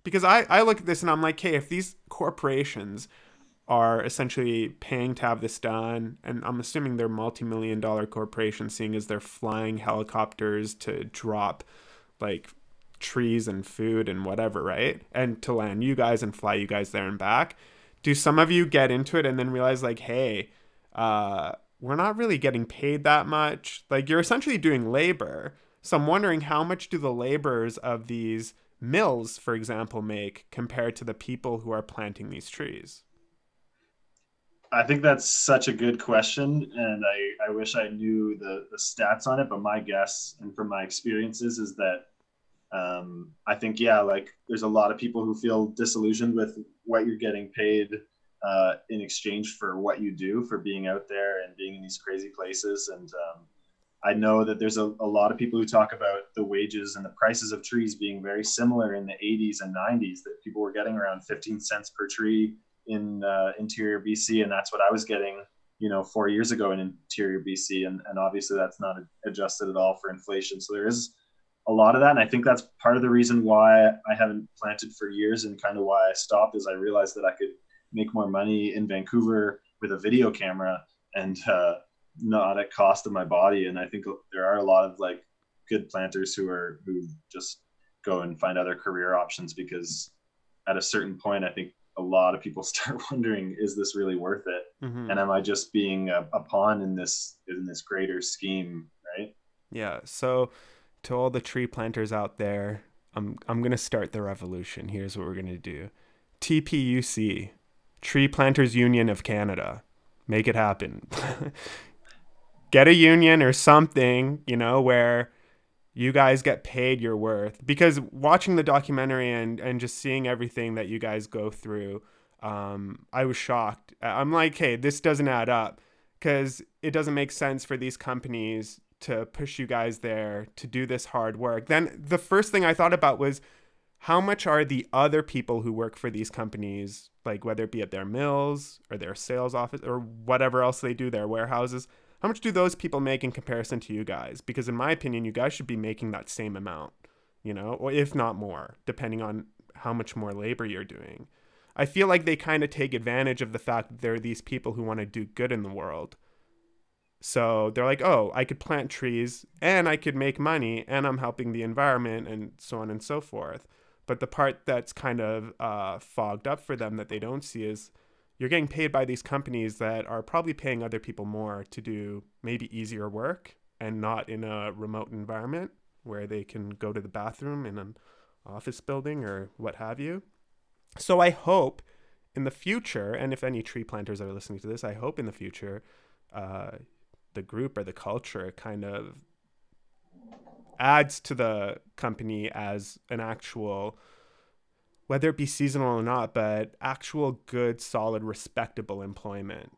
Because I look at this and I'm like, hey, if these corporations are essentially paying to have this done, and I'm assuming they're multi-million-dollar corporations, seeing as they're flying helicopters to drop like trees and food and whatever, right? And to land you guys and fly you guys there and back. Do some of you get into it and then realize like, hey, we're not really getting paid that much? Like you're essentially doing labor. So I'm wondering how much do the laborers of these mills, for example, make compared to the people who are planting these trees? I think that's such a good question, and I wish I knew the stats on it. But my guess, and from my experiences, is that I think yeah, like there's a lot of people who feel disillusioned with what you're getting paid in exchange for what you do, for being out there and being in these crazy places. And I know that there's a lot of people who talk about the wages and the prices of trees being very similar in the 80s and 90s, that people were getting around 15 cents per tree in interior BC. And that's what I was getting, 4 years ago in interior BC. And obviously that's not adjusted at all for inflation. So there is a lot of that. And I think that's part of the reason why I haven't planted for years, and kind of why I stopped, is I realized that I could make more money in Vancouver with a video camera, and not at cost of my body. And I think there are a lot of like good planters who just go and find other career options, because at a certain point, I think a lot of people start wondering, is this really worth it? Mm-hmm. And am I just being a pawn in this greater scheme, right? Yeah. So to all the tree planters out there, I'm gonna start the revolution. Here's what we're gonna do. TPUC, Tree Planters Union of Canada. Make it happen. Get a union or something, where you guys get paid your worth. Because watching the documentary and just seeing everything that you guys go through, I was shocked. I'm like, hey, this doesn't add up, because it doesn't make sense for these companies to push you guys there to do this hard work. Then the first thing I thought about was, how much are the other people who work for these companies, like whether it be at their mills or their sales office or whatever else they do, their warehouses, how much do those people make in comparison to you guys? Because in my opinion, you guys should be making that same amount, or if not more, depending on how much more labor you're doing. I feel like they kind of take advantage of the fact that there are these people who want to do good in the world. So they're like, oh, I could plant trees and I could make money and I'm helping the environment and so on and so forth. But the part that's kind of fogged up for them that they don't see is, you're getting paid by these companies that are probably paying other people more to do maybe easier work and not in a remote environment where they can go to the bathroom in an office building or what have you. So I hope in the future, and if any tree planters are listening to this, I hope in the future, uh, the group or the culture kind of adds to the company as an actual, whether it be seasonal or not, but actual good, solid, respectable employment.